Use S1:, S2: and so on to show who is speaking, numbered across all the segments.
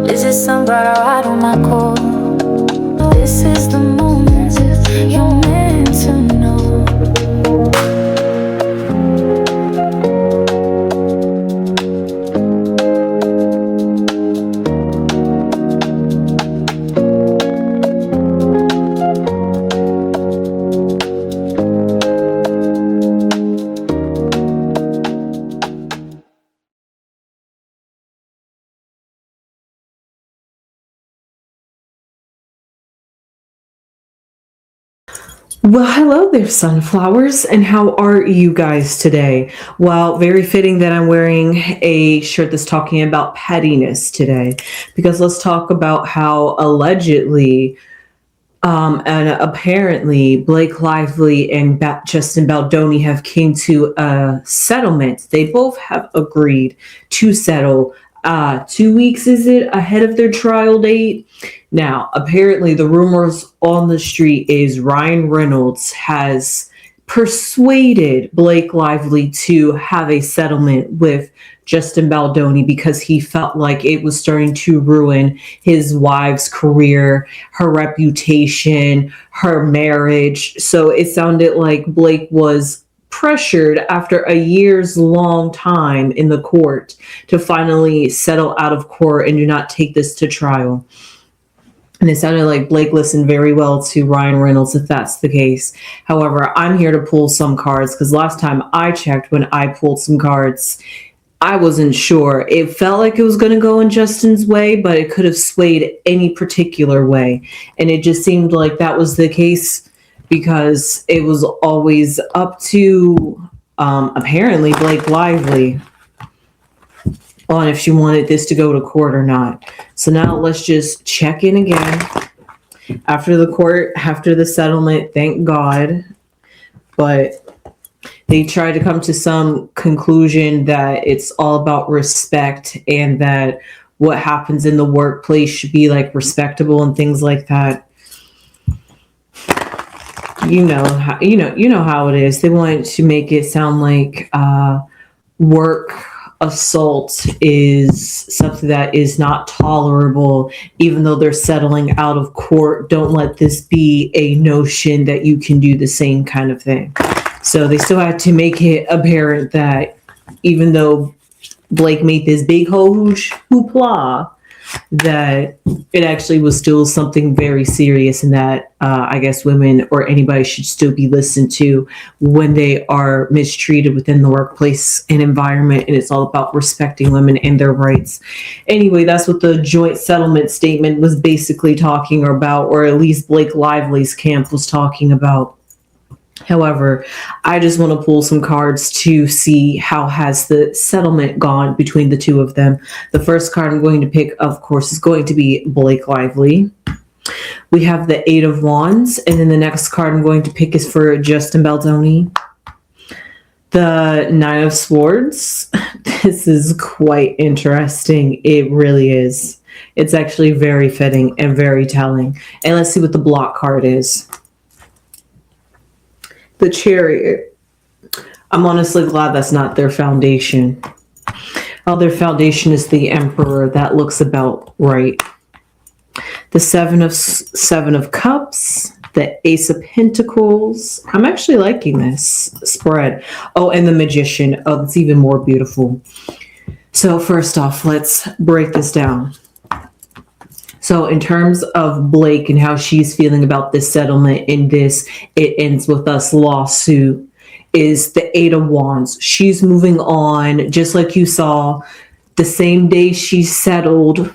S1: Is it somebody right on my call? This is the moment you're meant to know.
S2: Well, hello there, sunflowers, and how are you guys today? Well, very fitting that I'm wearing a shirt that's talking about pettiness today, because let's talk about how allegedly and apparently Blake Lively and Justin Baldoni have came to a settlement. They both have agreed to settle 2 weeks, is it, ahead of their trial date? Now, apparently the rumors on the street is Ryan Reynolds has persuaded Blake Lively to have a settlement with Justin Baldoni because he felt like it was starting to ruin his wife's career, her reputation, her marriage. So it sounded like Blake was pressured after a year's long time in the court to finally settle out of court and do not take this to trial. And it sounded like Blake listened very well to Ryan Reynolds, if that's the case. However, I'm here to pull some cards because last time I checked, when I pulled some cards, I wasn't sure. It felt like it was going to go in Justin's way, but it could have swayed any particular way. And it just seemed like that was the case because it was always up to apparently Blake Lively on if she wanted this to go to court or not. So now let's just check in again after the court, after the settlement, thank God. But they tried to come to some conclusion that it's all about respect and that what happens in the workplace should be like respectable and things like that. You know how it is. They wanted to make it sound like work assault is something that is not tolerable, even though they're settling out of court. Don't let this be a notion that you can do the same kind of thing. So they still had to make it apparent that even though Blake made this big hoopla, that it actually was still something very serious, and that I guess women or anybody should still be listened to when they are mistreated within the workplace and environment, and it's all about respecting women and their rights. Anyway, that's what the joint settlement statement was basically talking about, or at least Blake Lively's camp was talking about. However, I just want to pull some cards to see how has the settlement gone between the two of them. The first card I'm going to pick, of course, is going to be Blake Lively. We have the Eight of Wands, and then the next card I'm going to pick is for Justin Baldoni. The Nine of Swords. This is quite interesting. It really is. It's actually very fitting and very telling. And let's see what the block card is. The Chariot. I'm honestly glad that's not their foundation. Oh, their foundation is the Emperor. That looks about right. The Seven of Cups. The Ace of Pentacles. I'm actually liking this spread. Oh, and the Magician. Oh, it's even more beautiful. So first off, let's break this down. So in terms of Blake and how she's feeling about this settlement in this It Ends With Us lawsuit is the Eight of Wands. She's moving on, just like you saw the same day she settled.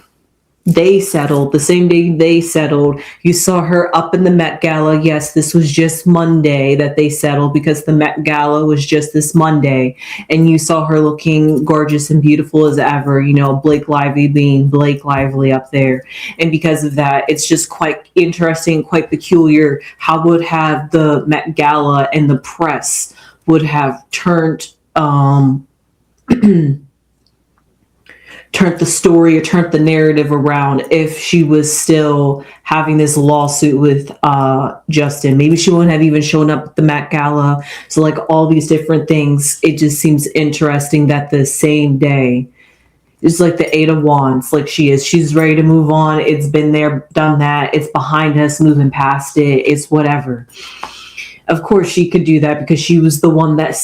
S2: The same day they settled. You saw her up in the Met Gala. Yes, this was just Monday that they settled because the Met Gala was just this Monday. And you saw her looking gorgeous and beautiful as ever. You know, Blake Lively being Blake Lively up there. And because of that, it's just quite interesting, quite peculiar how would have the Met Gala and the press would have turned turned the story or turned the narrative around if she was still having this lawsuit with Justin. Maybe she wouldn't have even shown up at the Met Gala. So like all these different things, it just seems interesting that the same day It's like the Eight of Wands, like she's ready to move on. It's been there, done that. It's behind us, moving past it. It's whatever. Of course she could do that because she was the one that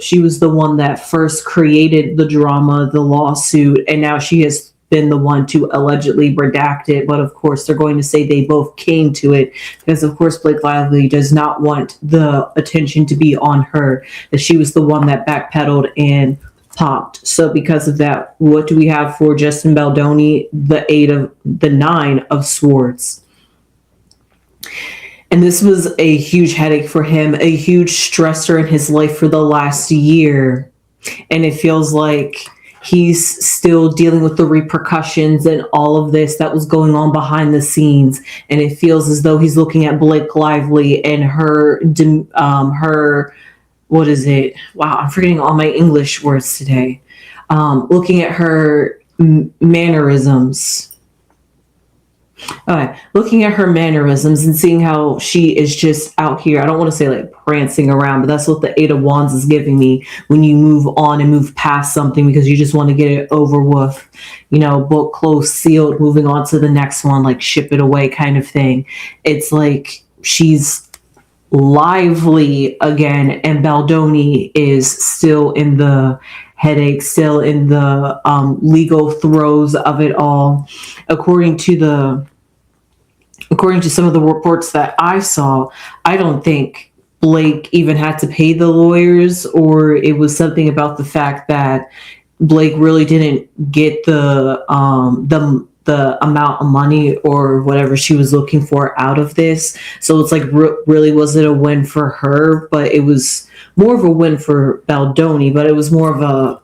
S2: she was the one that first created the drama, the lawsuit, and now she has been the one to allegedly redact it. But of course they're going to say they both came to it because of course Blake Lively does not want the attention to be on her, that she was the one that backpedaled and popped. So because of that, what do we have for Justin Baldoni? The Nine of Swords. And this was a huge headache for him, a huge stressor in his life for the last year. And it feels like he's still dealing with the repercussions and all of this that was going on behind the scenes. And it feels as though he's looking at Blake Lively and her, what is it? Wow, I'm forgetting all my English words today. Looking at her mannerisms. Okay, looking at her mannerisms and seeing how she is just out here. I don't want to say like prancing around, but that's what the Eight of Wands is giving me when you move on and move past something because you just want to get it over with, book closed, sealed, moving on to the next one, like ship it away kind of thing. It's like she's lively again, and Baldoni is still in the headache, still in the legal throes of it all. According to some of the reports that I saw, I don't think Blake even had to pay the lawyers, or it was something about the fact that Blake really didn't get the amount of money or whatever she was looking for out of this. So it's like really was it a win for her? But it was more of a win for Baldoni. But it was more of a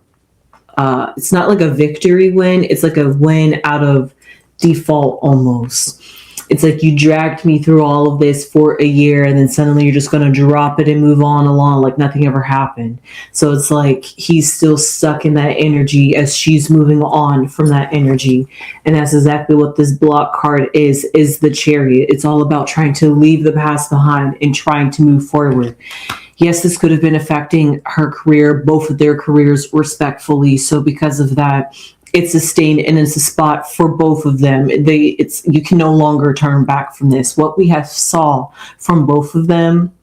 S2: it's not like a victory win. It's like a win out of default almost. It's like you dragged me through all of this for a year and then suddenly you're just going to drop it and move on along like nothing ever happened. So it's like he's still stuck in that energy as she's moving on from that energy. And that's exactly what this block card is the Chariot. It's all about trying to leave the past behind and trying to move forward. Yes, this could have been affecting her career, both of their careers respectfully. So because of that, it's a stain and it's a spot for both of them. You can no longer turn back from this. What we have saw from both of them,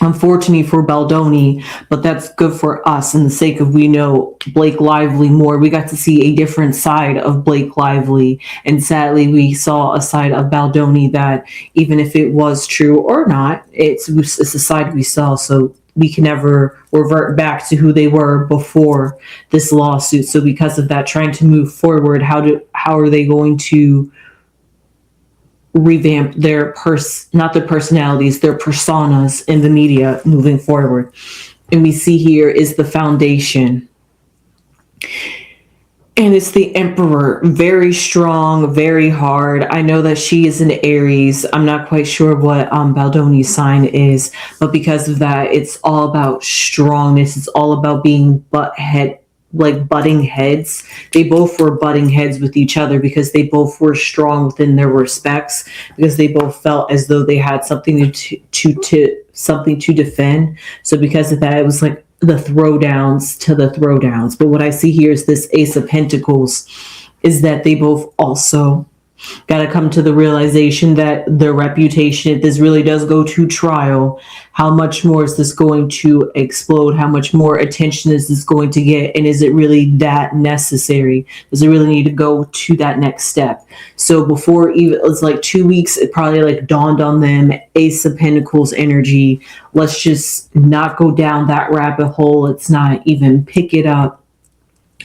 S2: unfortunately for Baldoni, but that's good for us in the sake of we know Blake Lively more. We got to see a different side of Blake Lively, and sadly we saw a side of Baldoni that even if it was true or not, it's a side we saw. So we can never revert back to who they were before this lawsuit. So because of that, trying to move forward, how are they going to revamp not their personalities, their personas in the media moving forward? And we see here is the Foundation. And it's the Emperor, very strong, very hard. I know that she is an Aries. I'm not quite sure what Baldoni's sign is, but because of that, it's all about strongness. It's all about being butting heads. They both were butting heads with each other because they both were strong within their respects, because they both felt as though they had something to defend. So because of that, it was like the throwdowns to the throwdowns. But what I see here is this Ace of Pentacles, is that they both also got to come to the realization that their reputation, if this really does go to trial, how much more is this going to explode? How much more attention is this going to get? And is it really that necessary? Does it really need to go to that next step? So before even, it's like 2 weeks, it probably like dawned on them, Ace of Pentacles energy. Let's just not go down that rabbit hole. Let's not even pick it up.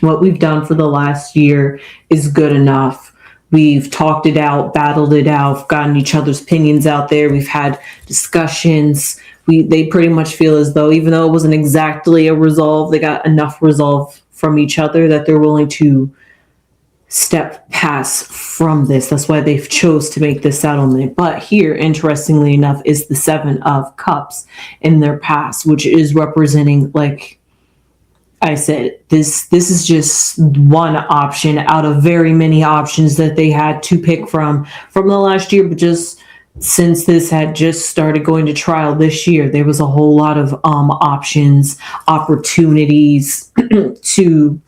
S2: What we've done for the last year is good enough. We've talked it out, battled it out, gotten each other's opinions out there. We've had discussions. They pretty much feel as though, even though it wasn't exactly a resolve, they got enough resolve from each other that they're willing to step past from this. That's why they've chose to make this settlement. But here, interestingly enough, is the Seven of Cups in their past, which is representing, like I said, this is just one option out of very many options that they had to pick from the last year. But just since this had just started going to trial this year, there was a whole lot of options, opportunities to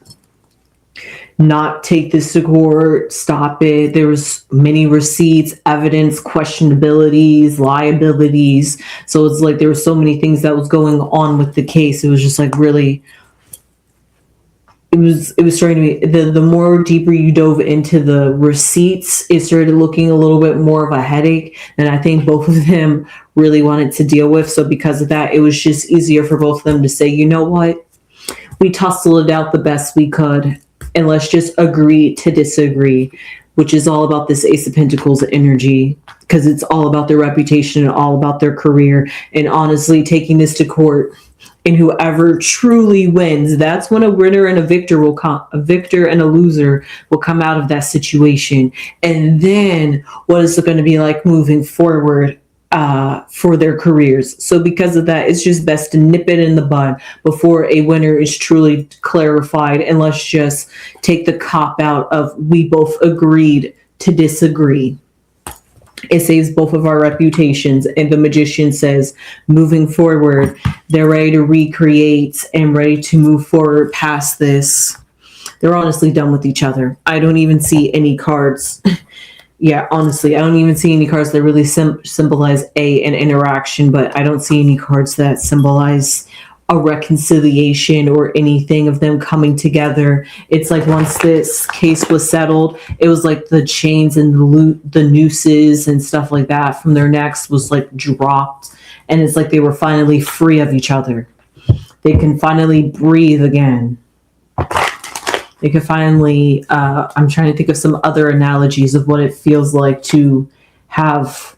S2: not take this to court, stop it. There was many receipts, evidence, questionabilities, liabilities. So it's like there were so many things that was going on with the case. It was just like really, it was starting to be, the more deeper you dove into the receipts, it started looking a little bit more of a headache, and I think both of them really wanted to deal with. So because of that, it was just easier for both of them to say, you know what, we tussled it out the best we could, and let's just agree to disagree, which is all about this Ace of Pentacles energy, because it's all about their reputation and all about their career. And honestly, taking this to court, and whoever truly wins, that's when a winner and a victor will come, a victor and a loser will come out of that situation. And then what is it going to be like moving forward for their careers? So because of that, it's just best to nip it in the bud before a winner is truly clarified. And let's just take the cop out of we both agreed to disagree. It saves both of our reputations. And the Magician says, moving forward, they're ready to recreate and ready to move forward past this. They're honestly done with each other. I don't even see any cards. Yeah, honestly, I don't even see any cards that really symbolize an interaction, but I don't see any cards that symbolize a reconciliation or anything of them coming together. It's like once this case was settled, it was like the chains and the nooses and stuff like that from their necks was like dropped, and it's like they were finally free of each other. They can finally breathe again. They could finally, I'm trying to think of some other analogies of what it feels like to have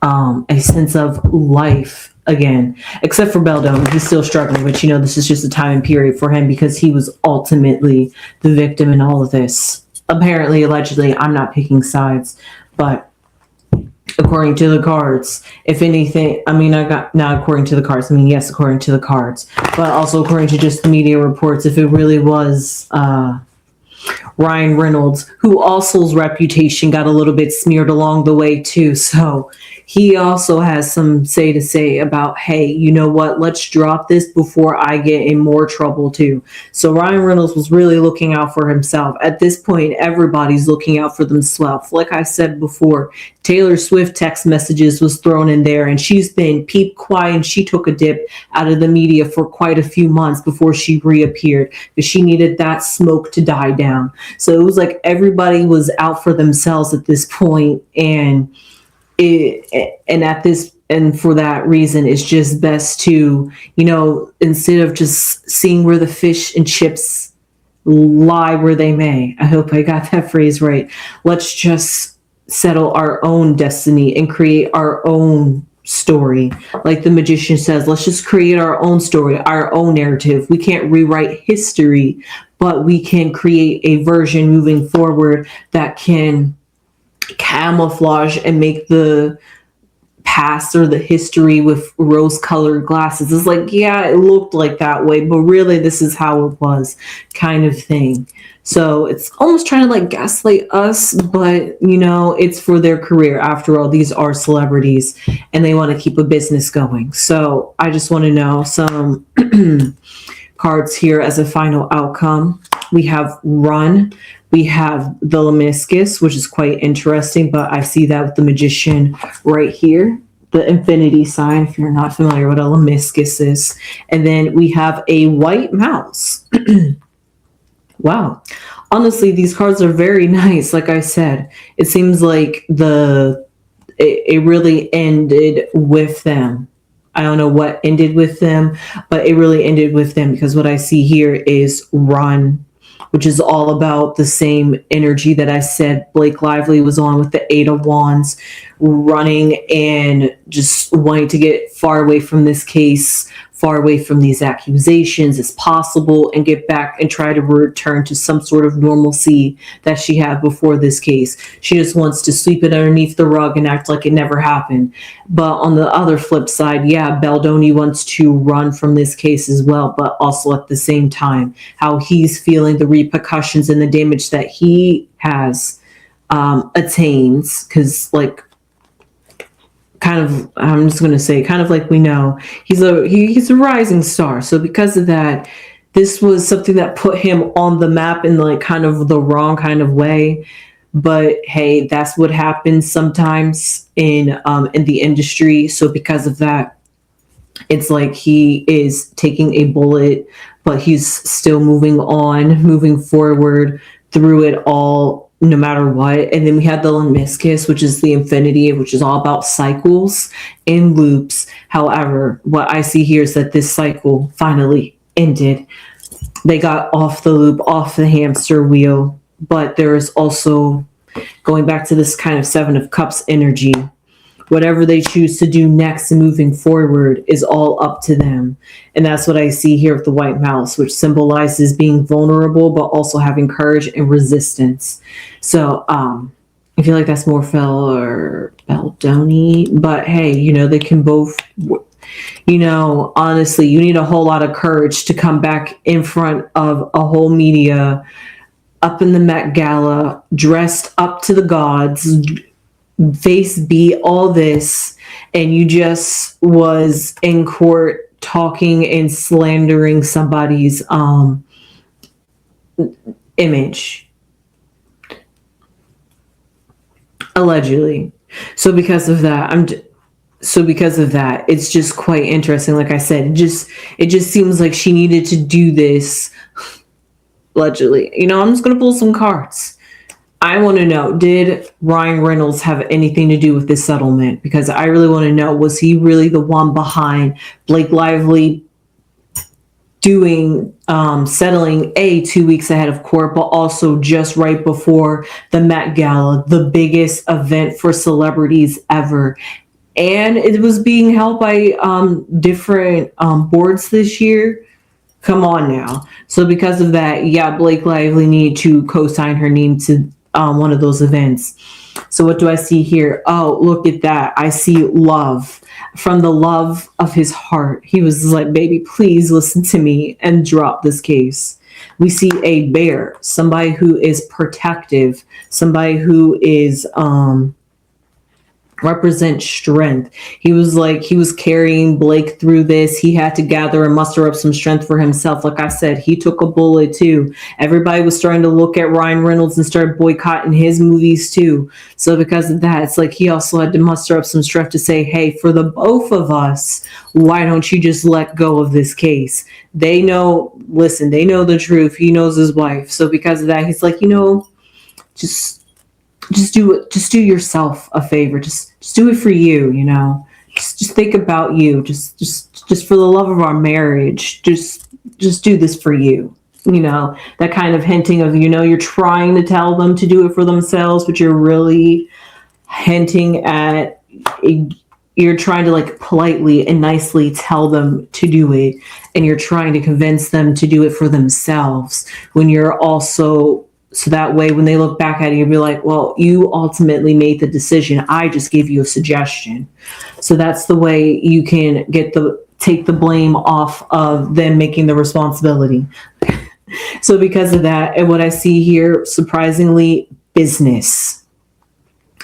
S2: a sense of life again, except for Baldoni. He's still struggling, but this is just a time and period for him because he was ultimately the victim in all of this. Apparently, allegedly, I'm not picking sides, but according to the cards, if anything, not according to the cards, yes, according to the cards, but also according to just the media reports, if it really was Ryan Reynolds, who also's reputation got a little bit smeared along the way too. So he also has some to say about, hey, you know what? Let's drop this before I get in more trouble too. So Ryan Reynolds was really looking out for himself. At this point, everybody's looking out for themselves. Like I said before, Taylor Swift text messages was thrown in there, and she's been peep quiet, and she took a dip out of the media for quite a few months before she reappeared because she needed that smoke to die down. So it was like everybody was out for themselves at this point, and for that reason, it's just best to, instead of just seeing where the fish and chips lie where they may. I hope I got that phrase right. Let's just settle our own destiny and create our own story. Like the Magician says, let's just create our own story, our own narrative. We can't rewrite history, but we can create a version moving forward that can camouflage and make the past or the history with rose-colored glasses. It's like, yeah, it looked like that way, but really this is how it was, kind of thing. So it's almost trying to like gaslight us, but it's for their career. After all, these are celebrities and they want to keep a business going. So I just want to know some cards here as a final outcome. We have Run. We have the Lemniscus, which is quite interesting, but I see that with the Magician right here, the infinity sign, if you're not familiar with what a Lemniscus is. And then we have a white mouse. Wow. Honestly, these cards are very nice. Like I said, it seems like it really ended with them. I don't know what ended with them, but it really ended with them because what I see here is Run, which is all about the same energy that I said Blake Lively was on with the Eight of Wands, running and just wanting to get far away from this case, far away from these accusations as possible, and get back and try to return to some sort of normalcy that she had before this case. She just wants to sweep it underneath the rug and act like it never happened. But on the other flip side, yeah, Baldoni wants to run from this case as well, but also at the same time, how he's feeling the repercussions and the damage that he has attained, because I'm just going to say, kind of like we know, he's a rising star. So because of that, this was something that put him on the map in like kind of the wrong kind of way. But hey, that's what happens sometimes in the industry. So because of that, it's like he is taking a bullet, but he's still moving on, moving forward through it all, no matter what. And then we have the lemniscus, which is the infinity, which is all about cycles and loops. However, what I see here is that this cycle finally ended. They got off the loop, off the hamster wheel, but there is also going back to this kind of Seven of Cups energy. Whatever they choose to do next and moving forward is all up to them. And that's what I see here with the white mouse, which symbolizes being vulnerable, but also having courage and resistance. So I feel like that's more Phil or Baldoni, but hey, they can both, honestly, you need a whole lot of courage to come back in front of a whole media up in the Met Gala, dressed up to the gods, face beat, all this, and you just was in court talking and slandering somebody's image, allegedly. So because of that, it's just quite interesting. Like I said, it just seems like she needed to do this allegedly. I'm just gonna pull some cards. I want to know, did Ryan Reynolds have anything to do with this settlement? Because I really want to know, was he really the one behind Blake Lively settling 2 weeks ahead of court, but also just right before the Met Gala, the biggest event for celebrities ever. And it was being held by different boards this year. Come on now. So because of that, yeah, Blake Lively needed to co-sign her name to one of those events. So what do I see here? Oh, look at that. I see love. From the love of his heart, he was like, baby, please listen to me and drop this case. We see a bear, somebody who is protective, somebody who is represent strength. He was carrying Blake through this. He had to gather and muster up some strength for himself. Like I said, he took a bullet too. Everybody was starting to look at Ryan Reynolds and start boycotting his movies too. So because of that, it's like he also had to muster up some strength to say, hey, for the both of us, why don't you just let go of this case? They know the truth. He knows his wife. So because of that, he's like, just do it. Just do yourself a favor. Just do it for you. Just think about you. Just for the love of our marriage. Just do this for you. That kind of hinting of, you're trying to tell them to do it for themselves, but you're really hinting at, you're trying to like politely and nicely tell them to do it. And you're trying to convince them to do it for themselves when you're also, so that way, when they look back at it, you'll be like, well, you ultimately made the decision. I just gave you a suggestion. So that's the way you can take the blame off of them making the responsibility. So because of that, and what I see here, surprisingly, business.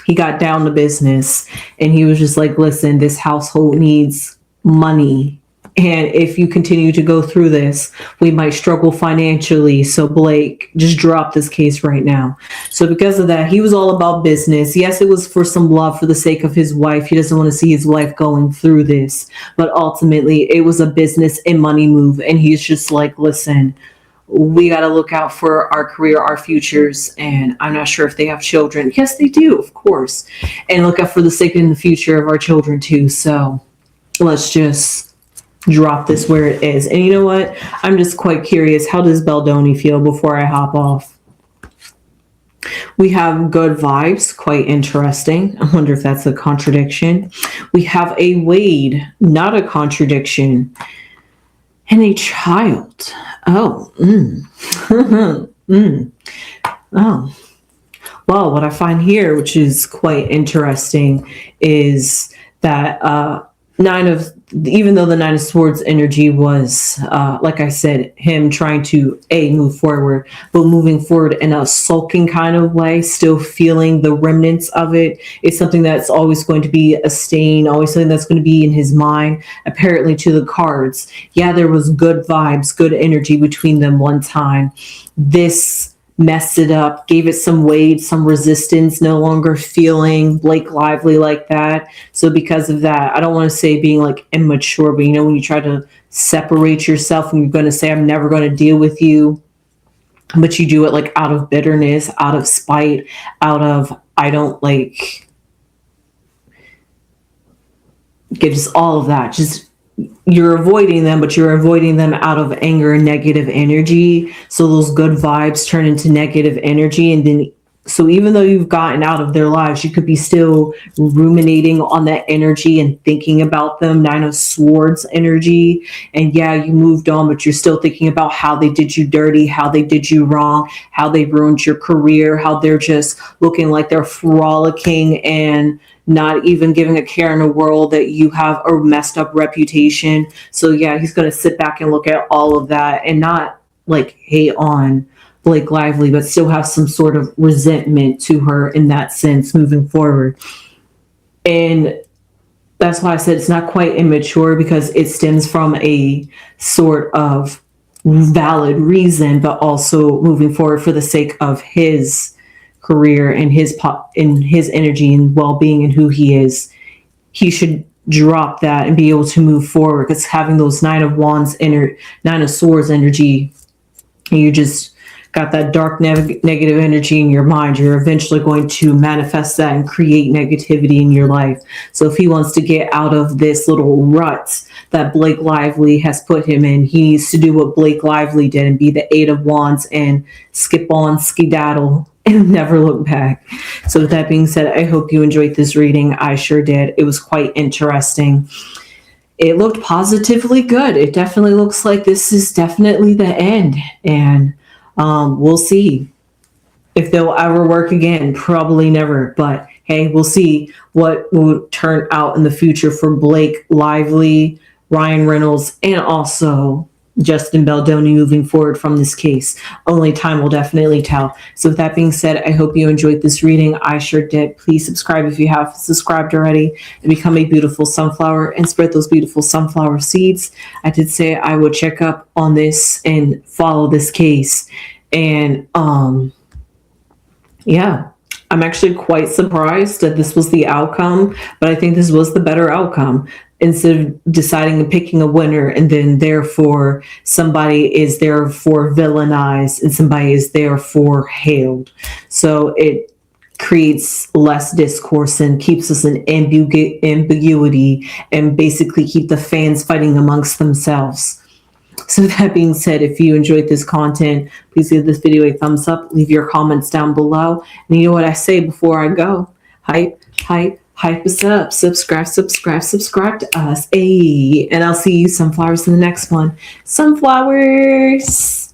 S2: He got down to business and he was just like, listen, this household needs money. And if you continue to go through this, we might struggle financially. So Blake, just drop this case right now. So because of that, he was all about business. Yes, it was for some love for the sake of his wife. He doesn't want to see his wife going through this. But ultimately, it was a business and money move. And he's just like, listen, we got to look out for our career, our futures. And I'm not sure if they have children. Yes, they do, of course. And look out for the sake and the future of our children too. So let's just drop this where it is. And you know what? I'm just quite curious. How does Baldoni feel before I hop off? We have good vibes. Quite interesting. I wonder if that's a contradiction. We have a Wade. Not a contradiction. And a child. Oh. Oh. Well, what I find here, which is quite interesting, is that 9 of even though the Nine of Swords energy was, like I said, him trying to move forward, but moving forward in a sulking kind of way, still feeling the remnants of it. It's something that's always going to be a stain, always something that's going to be in his mind. Apparently, to the cards, yeah, there was good vibes, good energy between them one time. This messed it up, gave it some weight, some resistance, no longer feeling Blake Lively like that. So because of that, I don't want to say being like immature, but when you try to separate yourself and you're going to say, I'm never going to deal with you, but you do it like out of bitterness, out of spite, out of, I don't like, get just all of that. Just you're avoiding them, but you're avoiding them out of anger and negative energy. So those good vibes turn into negative energy. And then, so even though you've gotten out of their lives, you could be still ruminating on that energy and thinking about them. Nine of Swords energy. And yeah, you moved on, but you're still thinking about how they did you dirty, how they did you wrong, how they ruined your career, how they're just looking like they're frolicking and not even giving a care in the world that you have a messed up reputation. So yeah, he's going to sit back and look at all of that and not like hate on Blake Lively, but still have some sort of resentment to her in that sense moving forward. And that's why I said it's not quite immature, because it stems from a sort of valid reason, but also moving forward for the sake of his career and his energy and well-being and who he is. He should drop that and be able to move forward, because having those Nine of Swords energy, you just got that dark negative energy in your mind. You're eventually going to manifest that and create negativity in your life. So if he wants to get out of this little rut that Blake Lively has put him in, he needs to do what Blake Lively did and be the Eight of Wands and skip on, skedaddle, and never look back. So with that being said, I hope you enjoyed this reading. I sure did. It was quite interesting. It looked positively good. It definitely looks like this is definitely the end. And we'll see if they'll ever work again. Probably never. But hey, we'll see what will turn out in the future for Blake Lively, Ryan Reynolds, and also Justin Baldoni moving forward from this case. Only time will definitely tell. So with that being said, I hope you enjoyed this reading. I sure did. Please subscribe if you have subscribed already, and become a beautiful sunflower and spread those beautiful sunflower seeds. I did say I would check up on this and follow this case. And yeah, I'm actually quite surprised that this was the outcome, but I think this was the better outcome. Instead of deciding and picking a winner, and then therefore somebody is therefore villainized and somebody is therefore hailed. So it creates less discourse and keeps us in ambiguity, and basically keep the fans fighting amongst themselves. So that being said, if you enjoyed this content, please give this video a thumbs up, leave your comments down below. And you know what I say before I go? Hype us up, subscribe to us. And I'll see you sunflowers in the next one. Sunflowers.